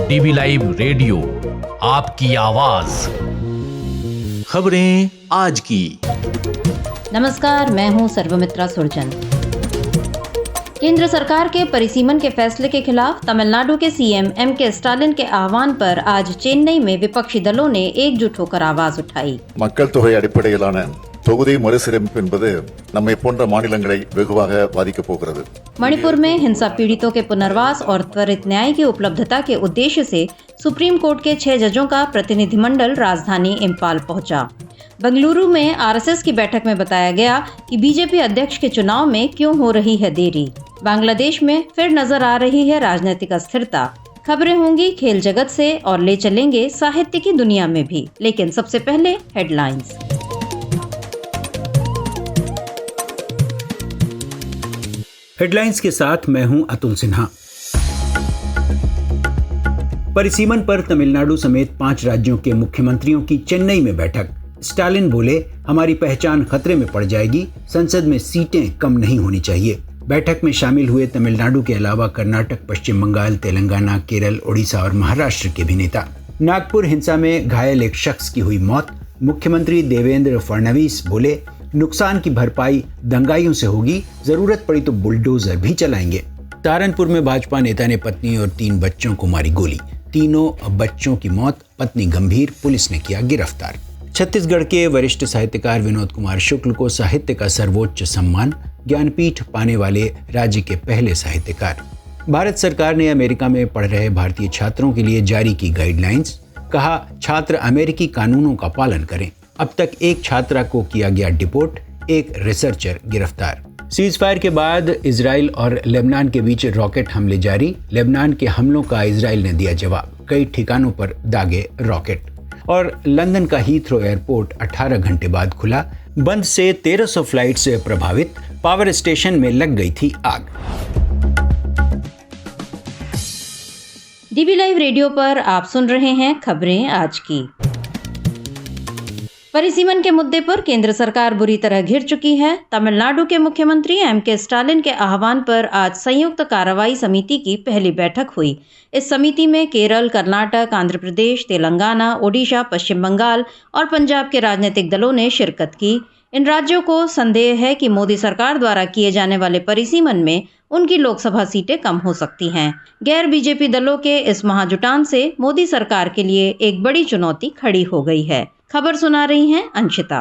DV live radio, आपकी आवाज। खबरें आज की। नमस्कार, मैं हूं सर्वमित्रा सुरजन। केंद्र सरकार के परिसीमन के फैसले के खिलाफ तमिलनाडु के सीएम एम.के. स्टालिन के आह्वान पर आज चेन्नई में विपक्षी दलों ने एकजुट होकर आवाज उठाई। மக்கள் தொகை அடிப்படையிலான தொகுதி மறுசீரமைப்பு என்பது நம்மை போன்ற மாநிலங்களை வெகுவாக பாதிக்கப் போகிறது। मणिपुर में हिंसा पीड़ितों के पुनर्वास और त्वरित न्याय की उपलब्धता के उद्देश्य से सुप्रीम कोर्ट के 6 जजों का प्रतिनिधिमंडल राजधानी इम्फाल पहुंचा। बेंगलुरु में आरएसएस की बैठक में बताया गया कि बीजेपी अध्यक्ष के चुनाव में क्यों हो रही है देरी। बांग्लादेश में फिर नजर आ रही है राजनीतिक अस्थिरता। खबरें होंगी खेल जगत से और ले चलेंगे साहित्य की दुनिया में भी, लेकिन सबसे पहले हेडलाइंस। हेडलाइंस के साथ मैं हूं अतुल सिन्हा। परिसीमन पर तमिलनाडु समेत 5 राज्यों के मुख्यमंत्रियों की चेन्नई में बैठक। स्टालिन बोले, हमारी पहचान खतरे में पड़ जाएगी, संसद में सीटें कम नहीं होनी चाहिए। बैठक में शामिल हुए तमिलनाडु के अलावा कर्नाटक, पश्चिम बंगाल, तेलंगाना, केरल, ओडिशा और महाराष्ट्र के भी नेता। नागपुर हिंसा में घायल एक शख्स की हुई मौत। मुख्यमंत्री देवेंद्र फडणवीस बोले, नुकसान की भरपाई दंगाइयों से होगी, जरूरत पड़ी तो बुलडोजर भी चलाएंगे। सहारनपुर में भाजपा नेता ने पत्नी और 3 बच्चों को मारी गोली। तीनों बच्चों की मौत, पत्नी गंभीर, पुलिस ने किया गिरफ्तार। छत्तीसगढ़ के वरिष्ठ साहित्यकार विनोद कुमार शुक्ल को साहित्य का सर्वोच्च सम्मान, ज्ञानपीठ पाने वाले राज्य के पहले साहित्यकार। भारत सरकार ने अमेरिका में पढ़ रहे भारतीय छात्रों के लिए जारी की गाइडलाइंस। कहा, छात्र अमेरिकी कानूनों का पालन करें। अब तक एक छात्रा को किया गया डिपोर्ट, एक रिसर्चर गिरफ्तार। सीज फायर के बाद इजराइल और लेबनान के बीच रॉकेट हमले जारी। लेबनान के हमलों का इजराइल ने दिया जवाब, कई ठिकानों पर दागे रॉकेट। और लंदन का हीथ्रो एयरपोर्ट 18 घंटे बाद खुला। बंद से 1300 फ्लाइट्स प्रभावित। पावर स्टेशन में लग गई थी आग। डीवी लाइव रेडियो पर आप सुन रहे हैं खबरें आज की। परिसीमन के मुद्दे पर केंद्र सरकार बुरी तरह घिर चुकी है। तमिलनाडु के मुख्यमंत्री एम.के. स्टालिन के आह्वान पर आज संयुक्त कार्रवाई समिति की पहली बैठक हुई। इस समिति में केरल, कर्नाटक, आंध्र प्रदेश, तेलंगाना, ओडिशा, पश्चिम बंगाल और पंजाब के राजनीतिक दलों ने शिरकत की। इन राज्यों को संदेह है कि मोदी सरकार द्वारा किए जाने वाले परिसीमन में उनकी लोकसभा सीटें कम हो सकती हैं। गैर बीजेपी दलों के इस महाजुटान से मोदी सरकार के लिए एक बड़ी चुनौती खड़ी हो गई है। खबर सुना रही हैं अंशिता।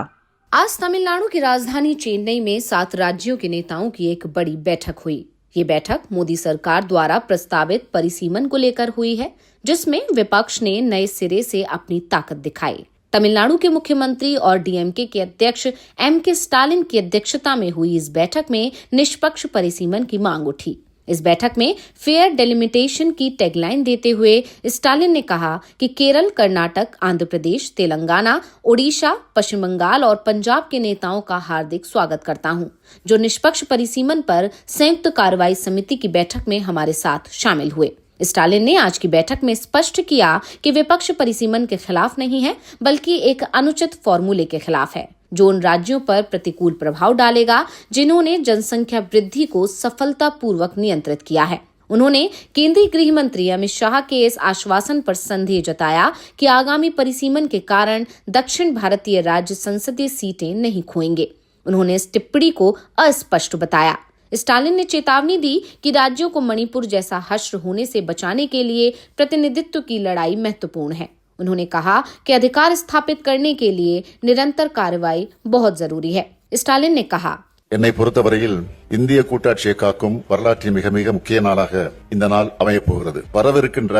आज तमिलनाडु की राजधानी चेन्नई में 7 राज्यों के नेताओं की एक बड़ी बैठक हुई। ये बैठक मोदी सरकार द्वारा प्रस्तावित परिसीमन को लेकर हुई है, जिसमें विपक्ष ने नए सिरे से अपनी ताकत दिखाई। तमिलनाडु के मुख्यमंत्री और डीएमके के अध्यक्ष एम.के. स्टालिन की अध्यक्षता में हुई इस बैठक में निष्पक्ष परिसीमन की मांग उठी। इस बैठक में फेयर डेलिमिटेशन की टैगलाइन देते हुए स्टालिन ने कहा कि केरल, कर्नाटक, आंध्र प्रदेश, तेलंगाना, ओडिशा, पश्चिम बंगाल और पंजाब के नेताओं का हार्दिक स्वागत करता हूं, जो निष्पक्ष परिसीमन पर संयुक्त कार्रवाई समिति की बैठक में हमारे साथ शामिल हुए। स्टालिन ने आज की बैठक में स्पष्ट किया कि विपक्ष परिसीमन के खिलाफ नहीं है, बल्कि एक अनुचित फॉर्मूले के खिलाफ है, जो उन राज्यों पर प्रतिकूल प्रभाव डालेगा जिन्होंने जनसंख्या वृद्धि को सफलतापूर्वक नियंत्रित किया है। उन्होंने केंद्रीय गृह मंत्री अमित शाह के इस आश्वासन पर संदेह जताया कि आगामी परिसीमन के कारण दक्षिण भारतीय राज्य संसदीय सीटें नहीं खोएंगे। उन्होंने इस टिप्पणी को अस्पष्ट बताया। स्टालिन ने चेतावनी दी कि राज्यों को मणिपुर जैसा हश्र होने से बचाने के लिए प्रतिनिधित्व की लड़ाई महत्वपूर्ण है। उन्होंने कहा कि अधिकार स्थापित करने के लिए निरंतर कार्रवाई बहुत जरूरी है। स्टालिन ने कहा, என்னை பொறுத்தவரையில் இந்திய கூட்டாட்சியை காக்கும் வரலாற்றின் மிக மிக முக்கிய நாளாக இந்த நாள் அமையப் போகிறது। வரவிருக்கின்ற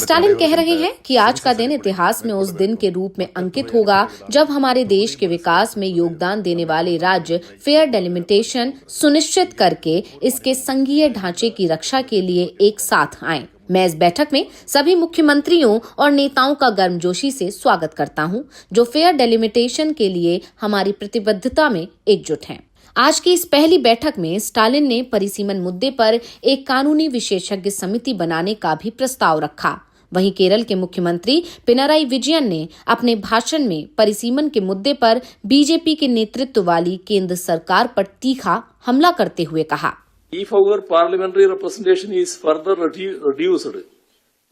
स्टालिन कह रहे हैं कि आज का दिन इतिहास में उस दिन के रूप में अंकित होगा जब हमारे देश के विकास में योगदान देने वाले राज्य फेयर डेलिमिटेशन सुनिश्चित करके इसके संघीय ढांचे की रक्षा के लिए एक साथ आएं। मैं इस बैठक में सभी मुख्यमंत्रियों और नेताओं का गर्मजोशी से स्वागत करता हूं, जो फेयर डेलिमिटेशन के लिए हमारी प्रतिबद्धता में एकजुट हैं। आज की इस पहली बैठक में स्टालिन ने परिसीमन मुद्दे पर एक कानूनी विशेषज्ञ समिति बनाने का भी प्रस्ताव रखा। वहीं केरल के मुख्यमंत्री पिनाराई विजयन ने अपने भाषण में परिसीमन के मुद्दे पर बीजेपी के नेतृत्व वाली केंद्र सरकार पर तीखा हमला करते हुए कहा, If our parliamentary representation is further reduced,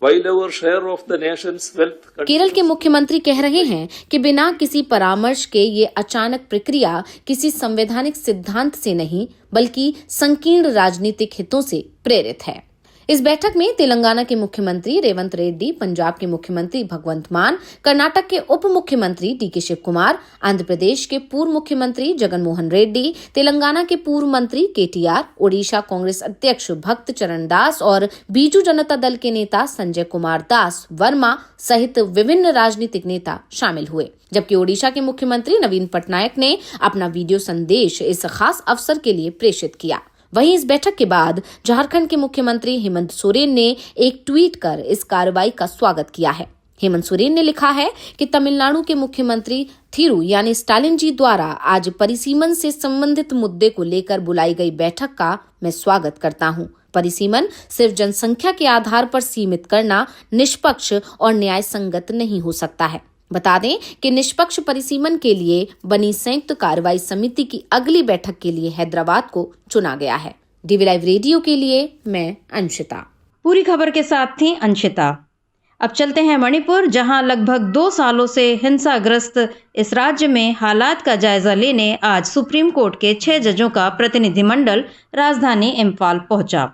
while our share of the nation's wealth... Kerala के मुख्यमंत्री कह रहे हैं कि बिना किसी परामर्श के ये अचानक प्रक्रिया किसी संवैधानिक सिद्धांत से नहीं बल्कि संकीर्ण राजनीतिक हितों से प्रेरित है। इस बैठक में तेलंगाना के मुख्यमंत्री रेवंत रेड्डी, पंजाब के मुख्यमंत्री भगवंत मान, कर्नाटक के उप मुख्यमंत्री डीके शिव कुमार, आंध्र प्रदेश के पूर्व मुख्यमंत्री जगन मोहन रेड्डी, तेलंगाना के पूर्व मंत्री केटीआर, ओडिशा कांग्रेस अध्यक्ष भक्त चरण दास और बीजू जनता दल के नेता संजय कुमार दास वर्मा सहित विभिन्न राजनीतिक नेता शामिल हुए। जबकि ओडिशा के मुख्यमंत्री नवीन पटनायक ने अपना वीडियो संदेश इस खास अवसर के लिए प्रेषित किया। वहीं इस बैठक के बाद झारखंड के मुख्यमंत्री हेमंत सोरेन ने एक ट्वीट कर इस कार्रवाई का स्वागत किया है। हेमंत सोरेन ने लिखा है कि तमिलनाडु के मुख्यमंत्री थिरु यानी स्टालिन जी द्वारा आज परिसीमन से संबंधित मुद्दे को लेकर बुलाई गई बैठक का मैं स्वागत करता हूं। परिसीमन सिर्फ जनसंख्या के आधार पर सीमित करना निष्पक्ष और न्याय संगत नहीं हो सकता है। बता दें कि निष्पक्ष परिसीमन के लिए बनी संयुक्त कार्रवाई समिति की अगली बैठक के लिए हैदराबाद को चुना गया है। डीवी लाइव रेडियो के लिए मैं अंशिता। पूरी खबर के साथ थी अंशिता। अब चलते हैं मणिपुर, जहां लगभग 2 सालों से हिंसाग्रस्त इस राज्य में हालात का जायजा लेने आज सुप्रीम कोर्ट के 6 जजों का प्रतिनिधिमंडल राजधानी इम्फाल पहुंचा।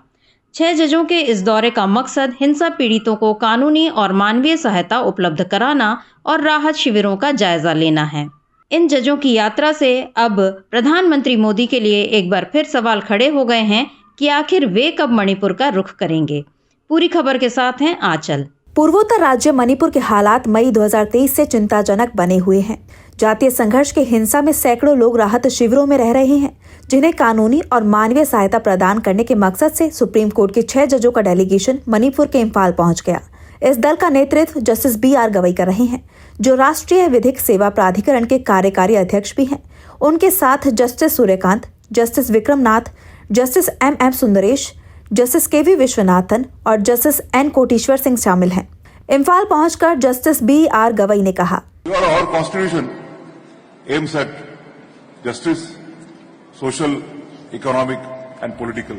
6 जजों के इस दौरे का मकसद हिंसा पीड़ितों को कानूनी और मानवीय सहायता उपलब्ध कराना और राहत शिविरों का जायजा लेना है। इन जजों की यात्रा से अब प्रधानमंत्री मोदी के लिए एक बार फिर सवाल खड़े हो गए हैं कि आखिर वे कब मणिपुर का रुख करेंगे। पूरी खबर के साथ हैं आंचल। पूर्वोत्तर राज्य मणिपुर के हालात मई 2023 से चिंताजनक बने हुए हैं। जातीय संघर्ष के हिंसा में सैकड़ों लोग राहत शिविरों में रह रहे हैं, जिन्हें कानूनी और मानवीय सहायता प्रदान करने के मकसद से सुप्रीम कोर्ट के 6 जजों का डेलीगेशन मणिपुर के इम्फाल पहुंच गया। इस दल का नेतृत्व जस्टिस BR गवई कर रहे हैं, जो राष्ट्रीय विधिक सेवा प्राधिकरण के कार्यकारी अध्यक्ष भी हैं। उनके साथ justice Suryakant, justice Vikramnath, justice MM Sundaresh, justice KV Viswanathan और जस्टिस N कोटेश्वर सिंह शामिल हैं। इम्फाल पहुंचकर जस्टिस BR गवई ने कहा, Our constitution aims at justice, social, economic and political.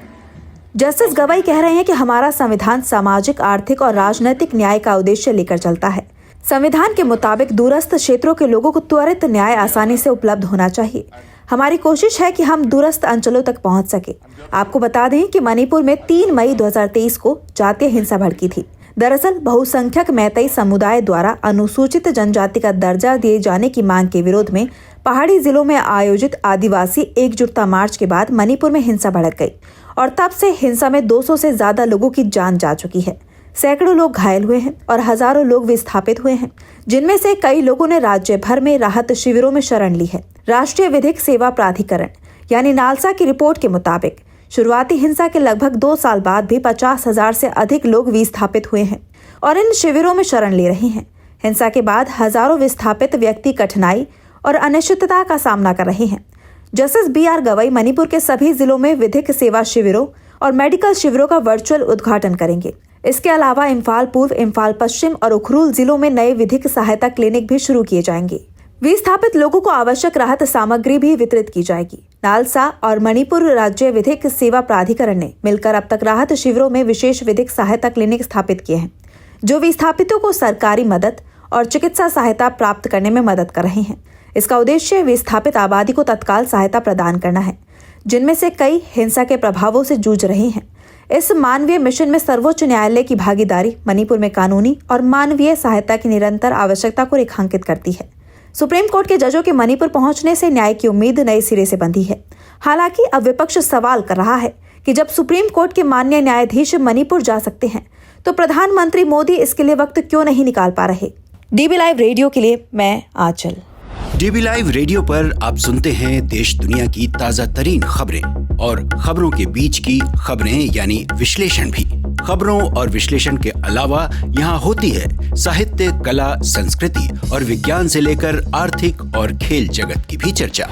Justice Gavai कह रहे हैं कि हमारा संविधान सामाजिक, आर्थिक और राजनीतिक न्याय का उद्देश्य लेकर चलता है। संविधान के मुताबिक दूरस्थ क्षेत्रों के लोगों को त्वरित न्याय आसानी से उपलब्ध होना चाहिए। हमारी कोशिश है कि हम दूरस्थ अंचलों तक पहुंच सके। आपको बता दें कि मणिपुर में 3 मई 2023 को जातीय हिंसा भड़की थी। दरअसल बहुसंख्यक मैतेई समुदाय द्वारा अनुसूचित जनजाति का दर्जा दिए जाने की मांग के विरोध में पहाड़ी जिलों में आयोजित आदिवासी एकजुटता मार्च के बाद मणिपुर में हिंसा भड़क गई और तब से हिंसा में 200 से ज्यादा लोगों की जान जा चुकी है। सैकड़ों लोग घायल हुए हैं और हजारों लोग विस्थापित हुए हैं, जिनमें से कई लोगों ने राज्य भर में राहत शिविरों में शरण ली है। राष्ट्रीय विधिक सेवा प्राधिकरण यानी नालसा की रिपोर्ट के मुताबिक शुरुआती हिंसा के लगभग 2 साल बाद भी 50,000 से अधिक लोग विस्थापित हुए हैं और इन शिविरों में शरण ले रहे हैं। हिंसा के बाद हजारों विस्थापित व्यक्ति कठिनाई और अनिश्चितता का सामना कर रहे हैं। जस्टिस BR गवई मणिपुर के सभी जिलों में विधिक सेवा शिविरों और मेडिकल शिविरों का वर्चुअल उद्घाटन करेंगे। इसके अलावा इम्फाल पूर्व, इम्फाल पश्चिम और उखरूल जिलों में नए विधिक सहायता क्लिनिक भी शुरू किए जाएंगे। विस्थापित लोगों को आवश्यक राहत सामग्री भी वितरित की जाएगी। नालसा और मणिपुर राज्य विधिक सेवा प्राधिकरण ने मिलकर अब तक राहत शिविरों में विशेष विधिक सहायता क्लिनिक स्थापित किए हैं, जो विस्थापितों को सरकारी मदद और चिकित्सा सहायता प्राप्त करने में मदद कर रहे हैं। इसका उद्देश्य विस्थापित आबादी को तत्काल सहायता प्रदान करना है, जिनमें से कई हिंसा के प्रभावों से जूझ रहे हैं। इस मानवीय मिशन में सर्वोच्च न्यायालय की भागीदारी मणिपुर में कानूनी और मानवीय सहायता की निरंतर आवश्यकता को रेखांकित करती है। सुप्रीम कोर्ट के जजों के मणिपुर पहुंचने से न्याय की उम्मीद नए सिरे से बंधी है। हालांकि अब विपक्ष सवाल कर रहा है कि जब सुप्रीम कोर्ट के माननीय न्यायाधीश मणिपुर जा सकते हैं, तो प्रधानमंत्री मोदी इसके लिए वक्त क्यों नहीं निकाल पा रहे। डीबी लाइव रेडियो के लिए मैं आंचल। डीबी लाइव रेडियो पर आप सुनते हैं देश दुनिया की ताजा तरीन खबरें और खबरों के बीच की खबरें यानी विश्लेषण भी। खबरों और विश्लेषण के अलावा यहाँ होती है साहित्य, कला, संस्कृति और विज्ञान से लेकर आर्थिक और खेल जगत की भी चर्चा।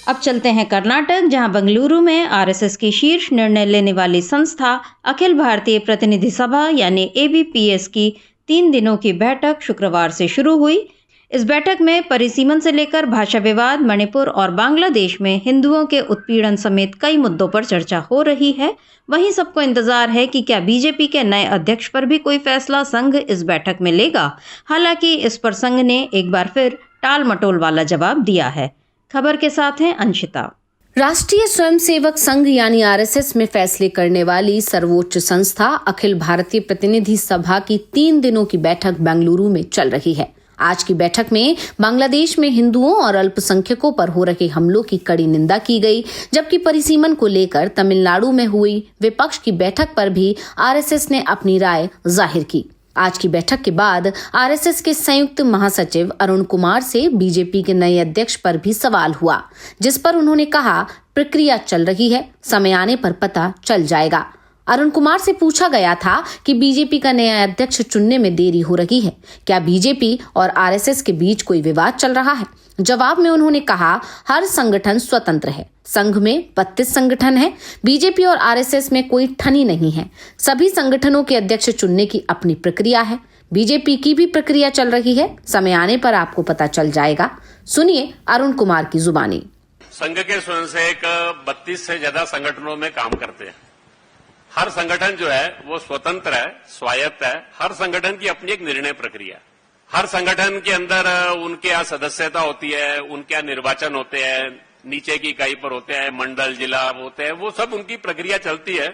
अब चलते हैं कर्नाटक, जहां बेंगलुरु में RSS की शीर्ष निर्णय लेने वाली संस्था अखिल भारतीय प्रतिनिधि सभा यानी ABPS की 3 दिनों की बैठक शुक्रवार से शुरू हुई। इस बैठक में परिसीमन से लेकर भाषा विवाद, मणिपुर और बांग्लादेश में हिंदुओं के उत्पीड़न समेत कई मुद्दों पर चर्चा हो रही है। वहीं सबको इंतजार है कि क्या बीजेपी के नए अध्यक्ष पर भी कोई फैसला संघ इस बैठक में लेगा। हालांकि इस पर संघ ने एक बार फिर टाल मटोल वाला जवाब दिया है। खबर के साथ हैं अंशिता। राष्ट्रीय स्वयंसेवक संघ यानी आरएसएस में फैसले करने वाली सर्वोच्च संस्था अखिल भारतीय प्रतिनिधि सभा की 3 दिनों की बैठक बेंगलुरु में चल रही है। आज की बैठक में बांग्लादेश में हिंदुओं और अल्पसंख्यकों पर हो रहे हमलों की कड़ी निंदा की गई, जबकि परिसीमन को लेकर तमिलनाडु में हुई विपक्ष की बैठक पर भी आरएसएस ने अपनी राय जाहिर की। आज की बैठक के बाद आरएसएस के संयुक्त महासचिव अरुण कुमार से बीजेपी के नए अध्यक्ष पर भी सवाल हुआ, जिस पर उन्होंने कहा प्रक्रिया चल रही है, समय आने पर पता चल जाएगा। अरुण कुमार से पूछा गया था कि बीजेपी का नया अध्यक्ष चुनने में देरी हो रही है, क्या बीजेपी और आरएसएस के बीच कोई विवाद चल रहा है। जवाब में उन्होंने कहा हर संगठन स्वतंत्र है, संघ में 32 संगठन है, बीजेपी और आरएसएस में कोई ठनी नहीं है, सभी संगठनों के अध्यक्ष चुनने की अपनी प्रक्रिया है, बीजेपी की भी प्रक्रिया चल रही है, समय आने पर आपको पता चल जाएगा। सुनिए अरुण कुमार की जुबानी। संघ के स्वयंसेवक 32 से ज्यादा संगठनों में काम करते हैं। हर संगठन जो है वो स्वतंत्र है, स्वायत्त है। हर संगठन की अपनी एक निर्णय प्रक्रिया। हर संगठन के अंदर उनके यहाँ सदस्यता होती है, उनके यहाँ निर्वाचन होते हैं, नीचे की इकाई पर होते हैं, मंडल जिला होते हैं, वो सब उनकी प्रक्रिया चलती है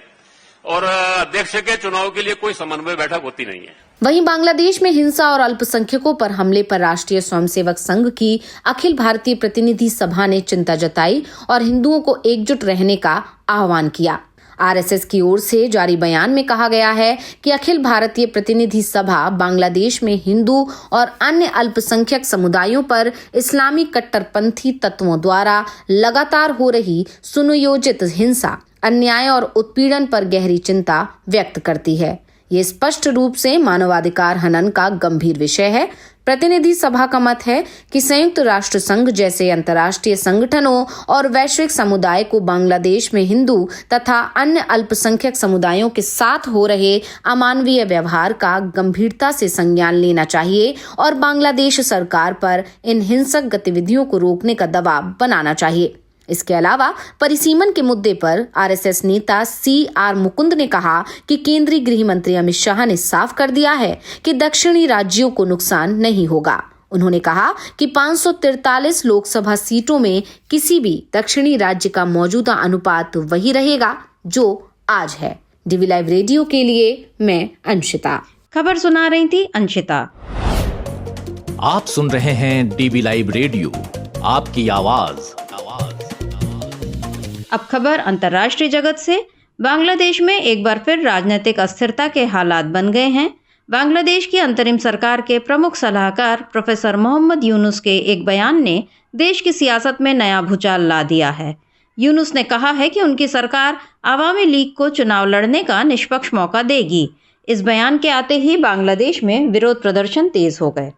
और अध्यक्ष के चुनाव के लिए कोई समन्वय बैठक होती नहीं है। वहीं बांग्लादेश में हिंसा और अल्पसंख्यकों पर हमले पर राष्ट्रीय स्वयंसेवक संघ की अखिल भारतीय प्रतिनिधि सभा ने चिंता जताई और हिंदुओं को एकजुट रहने का आह्वान किया। आरएसएस की ओर से जारी बयान में कहा गया है कि अखिल भारतीय प्रतिनिधि सभा बांग्लादेश में हिंदू और अन्य अल्पसंख्यक समुदायों पर इस्लामी कट्टरपंथी तत्वों द्वारा लगातार हो रही सुनियोजित हिंसा, अन्याय और उत्पीड़न पर गहरी चिंता व्यक्त करती है। ये स्पष्ट रूप से मानवाधिकार हनन का गंभीर विषय है। प्रतिनिधि सभा का मत है कि संयुक्त राष्ट्र संघ जैसे अंतर्राष्ट्रीय संगठनों और वैश्विक समुदाय को बांग्लादेश में हिंदू तथा अन्य अल्पसंख्यक समुदायों के साथ हो रहे अमानवीय व्यवहार का गंभीरता से संज्ञान लेना चाहिए और बांग्लादेश सरकार पर इन हिंसक गतिविधियों को रोकने का दबाव बनाना चाहिए। इसके अलावा परिसीमन के मुद्दे पर आरएसएस नेता CR मुकुंद ने कहा कि केंद्रीय गृह मंत्री अमित शाह ने साफ कर दिया है कि दक्षिणी राज्यों को नुकसान नहीं होगा। उन्होंने कहा कि 543 लोकसभा सीटों में किसी भी दक्षिणी राज्य का मौजूदा अनुपात वही रहेगा जो आज है। डीवी लाइव रेडियो के लिए मैं अंशिता। खबर सुना रही थी अंशिता। आप सुन रहे हैं डीवी लाइव रेडियो, आपकी आवाज। अब खबर अंतर्राष्ट्रीय जगत से। बांग्लादेश में एक बार फिर राजनीतिक अस्थिरता के हालात बन गए हैं। बांग्लादेश की अंतरिम सरकार के प्रमुख सलाहकार प्रोफेसर मोहम्मद यूनुस के एक बयान ने देश की सियासत में नया भूचाल ला दिया है। यूनुस ने कहा है कि उनकी सरकार आवामी लीग को चुनाव लड़ने का निष्पक्ष मौका देगी। इस बयान के आते ही बांग्लादेश में विरोध प्रदर्शन तेज हो गए।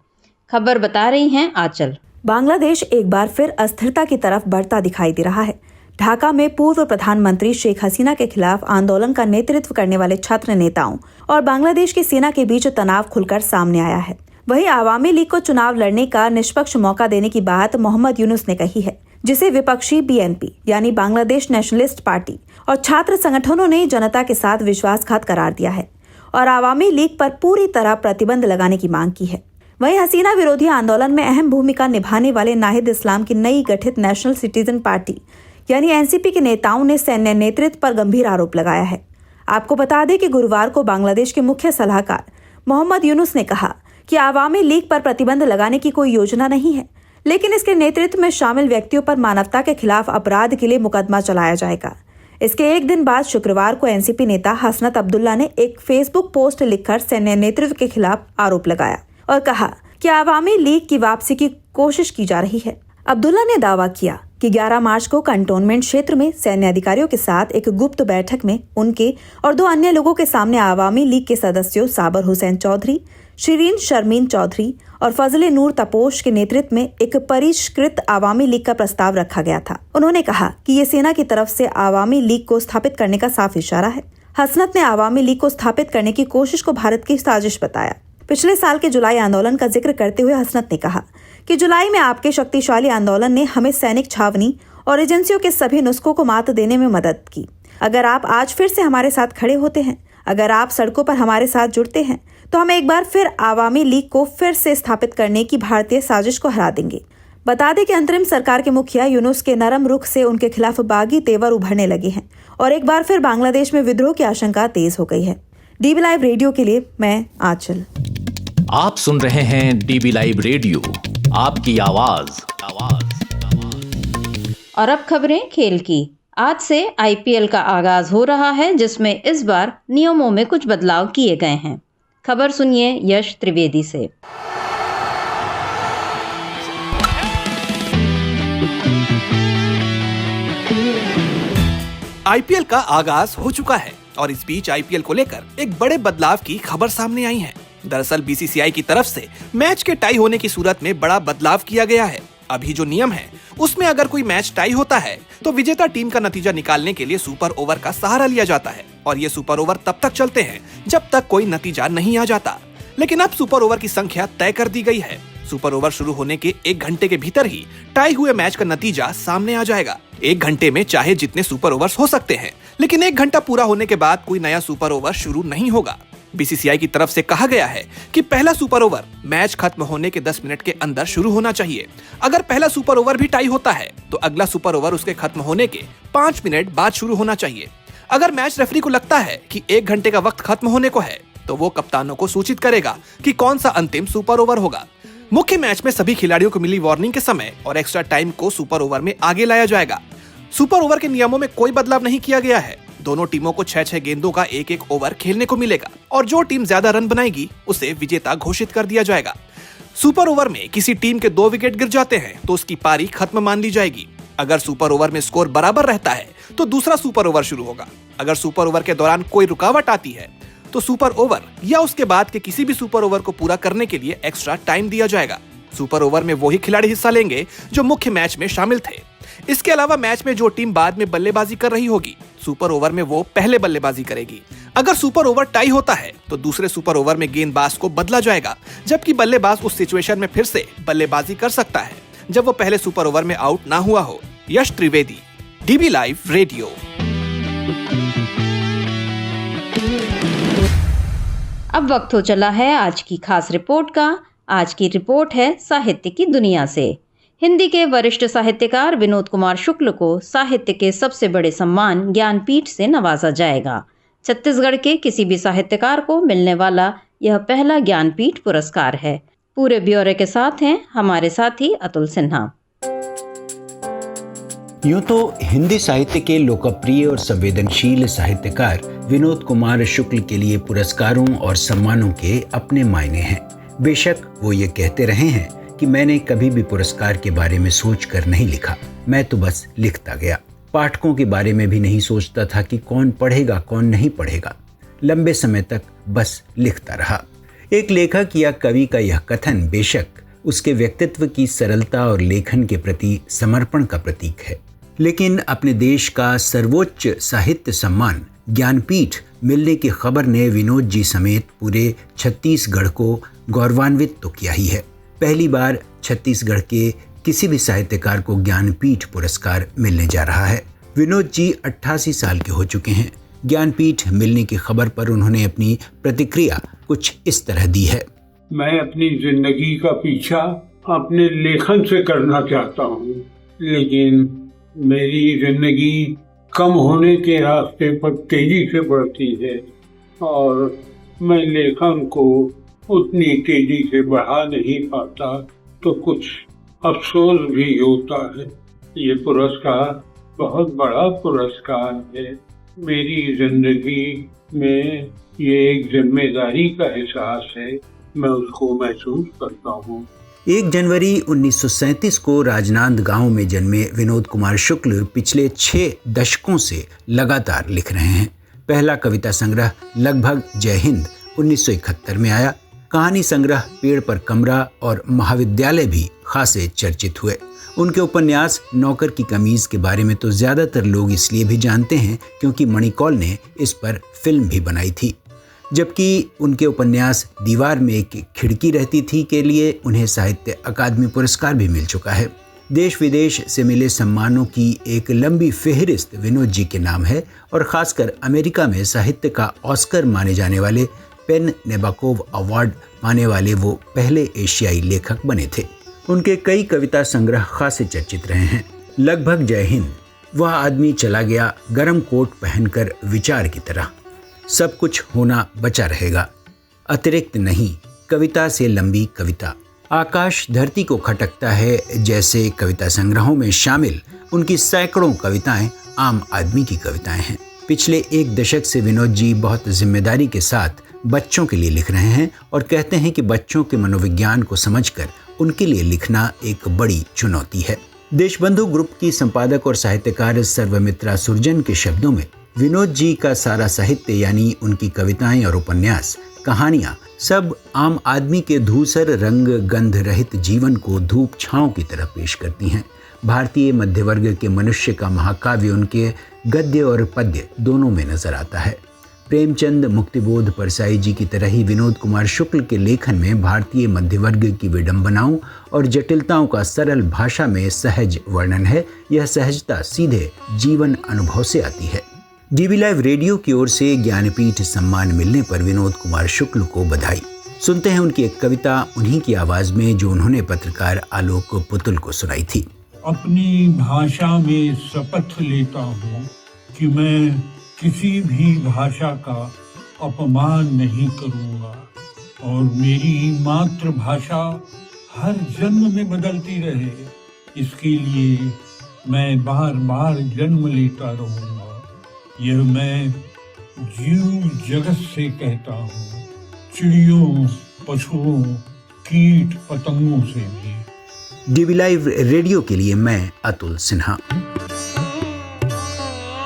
खबर बता रही हैं आंचल। बांग्लादेश एक बार फिर अस्थिरता की तरफ बढ़ता दिखाई दे रहा है। ढाका में पूर्व प्रधानमंत्री शेख हसीना के खिलाफ आंदोलन का नेतृत्व करने वाले छात्र नेताओं और बांग्लादेश की सेना के बीच तनाव खुलकर सामने आया है। वहीं आवामी लीग को चुनाव लड़ने का निष्पक्ष मौका देने की बात मोहम्मद यूनुस ने कही है, जिसे विपक्षी BNP यानी बांग्लादेश नेशनलिस्ट पार्टी और छात्र संगठनों ने जनता के साथ विश्वासघात करार दिया है और आवामी लीग पर पूरी तरह प्रतिबंध लगाने की मांग की है। वहीं हसीना विरोधी आंदोलन में अहम भूमिका निभाने वाले नाहिद इस्लाम की नई गठित नेशनल सिटीजन पार्टी यानी NCP के नेताओं ने सैन्य नेतृत्व पर गंभीर आरोप लगाया है। आपको बता दें कि गुरुवार को बांग्लादेश के मुख्य सलाहकार मोहम्मद यूनुस ने कहा कि आवामी लीग पर प्रतिबंध लगाने की कोई योजना नहीं है, लेकिन इसके नेतृत्व में शामिल व्यक्तियों पर मानवता के खिलाफ अपराध के लिए मुकदमा चलाया जाएगा। इसके एक दिन बाद शुक्रवार को NCP नेता हसनत अब्दुल्ला ने एक फेसबुक पोस्ट लिखकर सैन्य नेतृत्व के खिलाफ आरोप लगाया और कहा कि आवामी लीग की वापसी की कोशिश की जा रही है। अब्दुल्ला ने दावा किया कि 11 मार्च को कंटोनमेंट क्षेत्र में सैन्य अधिकारियों के साथ एक गुप्त बैठक में उनके और 2 अन्य लोगों के सामने आवामी लीग के सदस्यों साबर हुसैन चौधरी, शिरीन शर्मीन चौधरी और फजले नूर तपोश के नेतृत्व में एक परिष्कृत आवामी लीग का प्रस्ताव रखा गया था। उन्होंने कहा कि ये सेना की तरफ से आवामी लीग को स्थापित करने का साफ इशारा है। हसनत ने आवामी लीग को स्थापित करने की कोशिश को भारत की साजिश बताया। पिछले साल के जुलाई आंदोलन का जिक्र करते हुए हसनत ने कहा कि जुलाई में आपके शक्तिशाली आंदोलन ने हमें सैनिक छावनी और एजेंसियों के सभी नुस्खों को मात देने में मदद की। अगर आप आज फिर से हमारे साथ खड़े होते हैं, अगर आप सड़कों पर हमारे साथ जुड़ते हैं, तो हम एक बार फिर आवामी लीग को फिर से स्थापित करने की भारतीय साजिश को हरा देंगे। बता दें कि अंतरिम सरकार के मुखिया यूनुस के नरम रुख से उनके खिलाफ बागी तेवर उभरने लगे हैं और एक बार फिर बांग्लादेश में विद्रोह की आशंका तेज हो गई है। डीबी लाइव रेडियो के लिए मैं आंचल। आप सुन रहे हैं डीबी लाइव रेडियो, आपकी आवाज। और अब खबरें खेल की। आज से आईपीएल का आगाज हो रहा है, जिसमें इस बार नियमों में कुछ बदलाव किए गए हैं। खबर सुनिए यश त्रिवेदी से। आईपीएल का आगाज हो चुका है और इस बीच आईपीएल को लेकर एक बड़े बदलाव की खबर सामने आई है। दरअसल बीसीसीआई की तरफ से मैच के टाई होने की सूरत में बड़ा बदलाव किया गया है। अभी जो नियम है उसमें अगर कोई मैच टाई होता है तो विजेता टीम का नतीजा निकालने के लिए सुपर ओवर का सहारा लिया जाता है और ये सुपर ओवर तब तक चलते हैं जब तक कोई नतीजा नहीं आ जाता। लेकिन अब सुपर ओवर की संख्या तय कर दी गई है। सुपर ओवर शुरू होने के 1 घंटे के भीतर ही टाई हुए मैच का नतीजा सामने आ जाएगा। 1 घंटे में चाहे जितने सुपर ओवर्स हो सकते हैं, लेकिन 1 घंटा पूरा होने के बाद कोई नया सुपर ओवर शुरू नहीं होगा। बीसीसीआई की तरफ से कहा गया है कि पहला सुपर ओवर मैच खत्म होने के 10 मिनट के अंदर शुरू होना चाहिए। अगर पहला सुपर ओवर भी टाई होता है तो अगला सुपर ओवर उसके खत्म होने के 5 मिनट बाद शुरू होना चाहिए। अगर मैच रेफरी को लगता है कि 1 घंटे का वक्त खत्म होने को है तो वो कप्तानों को सूचित करेगा कि कौन सा अंतिम सुपर ओवर होगा। मुख्य मैच में सभी खिलाड़ियों को मिली वार्निंग के समय और एक्स्ट्रा टाइम को सुपर ओवर में आगे लाया जाएगा। सुपर ओवर के नियमों में कोई बदलाव नहीं किया गया है। दोनों टीमों को 6-6 गेंदों का 1-1 ओवर खेलने को मिलेगा और जो टीम ज्यादा रन बनाएगी उसे विजेता घोषित कर दिया जाएगा। सुपर ओवर में किसी टीम के 2 विकेट गिर जाते हैं तो उसकी पारी खत्म मान ली जाएगी। अगर सुपर ओवर में स्कोर बराबर रहता है तो दूसरा सुपर ओवर शुरू होगा। अगर सुपर ओवर के दौरान कोई रुकावट आती है तो सुपर ओवर या उसके बाद के किसी भी सुपर ओवर को पूरा करने के लिए एक्स्ट्रा टाइम दिया जाएगा। सुपर ओवर में वही खिलाड़ी हिस्सा लेंगे जो मुख्य मैच में शामिल थे। इसके अलावा मैच में जो टीम बाद में बल्लेबाजी कर रही होगी, सुपर ओवर में वो पहले बल्लेबाजी करेगी। अगर सुपर ओवर टाई होता है तो दूसरे सुपर ओवर में गेंदबाज को बदला जाएगा, जबकि बल्लेबाज उस सिचुएशन में फिर से बल्लेबाजी कर सकता है जब वो पहले सुपर ओवर में आउट ना हुआ हो। यश त्रिवेदी, डीबी लाइव रेडियो। अब वक्त हो चला है आज की खास रिपोर्ट का। आज की रिपोर्ट है साहित्य की दुनिया से। हिंदी के वरिष्ठ साहित्यकार विनोद कुमार शुक्ल को साहित्य के सबसे बड़े सम्मान ज्ञानपीठ से नवाजा जाएगा। छत्तीसगढ़ के किसी भी साहित्यकार को मिलने वाला यह पहला ज्ञानपीठ पुरस्कार है। पूरे ब्यौरे के साथ हैं हमारे साथी अतुल सिन्हा। यूं तो हिंदी साहित्य के लोकप्रिय और संवेदनशील साहित्यकार विनोद कुमार शुक्ल के लिए पुरस्कारों और सम्मानों के अपने मायने हैं। बेशक वो ये कहते रहे हैं कि मैंने कभी भी पुरस्कार के बारे में सोचकर नहीं लिखा, मैं तो बस लिखता गया। पाठकों के बारे में भी नहीं सोचता था कि कौन पढ़ेगा कौन नहीं पढ़ेगा। लंबे समय तक बस लिखता रहा। एक लेखक या कवि का यह कथन बेशक उसके व्यक्तित्व की सरलता और लेखन के प्रति समर्पण का प्रतीक है, लेकिन अपने देश का सर्वोच्च साहित्य सम्मान ज्ञानपीठ मिलने की खबर ने विनोद जी समेत पूरे छत्तीसगढ़ को गौरवान्वित तो किया ही है। पहली बार छत्तीसगढ़ के किसी भी साहित्यकार को ज्ञानपीठ पुरस्कार मिलने जा रहा है। विनोद जी 88 साल के हो चुके हैं। ज्ञानपीठ मिलने की खबर पर उन्होंने अपनी प्रतिक्रिया कुछ इस तरह दी है। मैं अपनी जिंदगी का पीछा अपने लेखन से करना चाहता हूँ, लेकिन मेरी जिंदगी कम होने के रास्ते पर तेजी से बढ़ती है और मैं लेखन को उतनी तेजी से बढ़ा नहीं पाता, तो कुछ अफसोस भी होता है। ये पुरस्कार बहुत बड़ा पुरस्कार है। मेरी जिंदगी में ये एक जिम्मेदारी का एहसास है, मैं उसको महसूस करता हूँ। 1 जनवरी 1937 को राजनांदगांव में जन्मे विनोद कुमार शुक्ल पिछले 6 दशकों से लगातार लिख रहे हैं। पहला कविता संग्रह लगभग जय हिंद 1971 में आया। कहानी संग्रह पेड़ पर कमरा और महाविद्यालय भी खासे चर्चित हुए। उनके उपन्यास नौकर की कमीज के बारे में तो ज्यादातर लोग इसलिए भी जानते हैं क्योंकि मणिकौल ने इस पर फिल्म भी बनाई थी। जबकि उनके उपन्यास दीवार में एक खिड़की रहती थी के लिए उन्हें साहित्य अकादमी पुरस्कार भी मिल चुका है। देश विदेश से मिले सम्मानों की एक लंबी फेहरिस्त विनोद जी के नाम है और खासकर अमेरिका में साहित्य का ऑस्कर माने जाने वाले पेन नेबाकोव अवार्ड पाने वाले वो पहले एशियाई लेखक बने थे। उनके कई कविता संग्रह खासे चर्चित रहे हैं। लगभग जय हिंद, वह आदमी चला गया गरम कोट पहनकर विचार की तरह, सब कुछ होना बचा रहेगा, अतिरिक्त नहीं, कविता से लंबी कविता, आकाश धरती को खटकता है जैसे कविता संग्रहों में शामिल उनकी सैकड़ों कविताएं आम आदमी की कविताएं हैं। पिछले एक दशक से विनोद जी बहुत जिम्मेदारी के साथ बच्चों के लिए लिख रहे हैं और कहते हैं कि बच्चों के मनोविज्ञान को समझकर उनके लिए लिखना एक बड़ी चुनौती है। देशबंधु ग्रुप की संपादक और साहित्यकार सर्वमित्रा सुरजन के शब्दों में विनोद जी का सारा साहित्य यानी उनकी कविताएं और उपन्यास, कहानियां सब आम आदमी के धूसर रंग गंध रहित जीवन को धूप छांव की तरह पेश करती हैं। भारतीय मध्यवर्ग के मनुष्य का महाकाव्य उनके गद्य और पद्य दोनों में नजर आता है। प्रेमचंद, मुक्तिबोध परसाई जी की तरह ही विनोद कुमार शुक्ल के लेखन में भारतीय मध्यवर्ग की विडंबनाओं और जटिलताओं का सरल भाषा में सहज वर्णन है। यह सहजता सीधे जीवन अनुभव से आती है। डीबी लाइव रेडियो की ओर से ज्ञानपीठ सम्मान मिलने पर विनोद कुमार शुक्ल को बधाई। सुनते हैं उनकी एक कविता उन्हीं की आवाज में जो उन्होंने पत्रकार आलोक पुतुल को सुनाई थी। अपनी भाषा में शपथ लेता हूँ कि मैं किसी भी भाषा का अपमान नहीं करूँगा और मेरी मातृभाषा हर जन्म में बदलती रहे, इसके लिए मैं बार बार जन्म लेता रहूँगा। यह मैं जीव जगत से कहता हूँ, चिड़ियों, पशुओं, कीट पतंगों से भी। डीबी लाइव रेडियो के लिए मैं अतुल सिन्हा।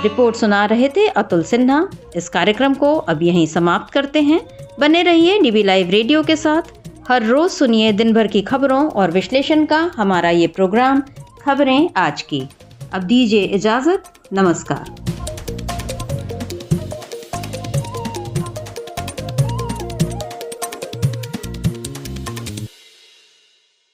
रिपोर्ट सुना रहे थे अतुल सिन्हा। इस कार्यक्रम को अब यहीं समाप्त करते हैं। बने रहिए डीबी लाइव रेडियो के साथ। हर रोज सुनिए दिन भर की खबरों और विश्लेषण का हमारा ये प्रोग्राम खबरें आज की। अब दीजिए इजाजत। नमस्कार।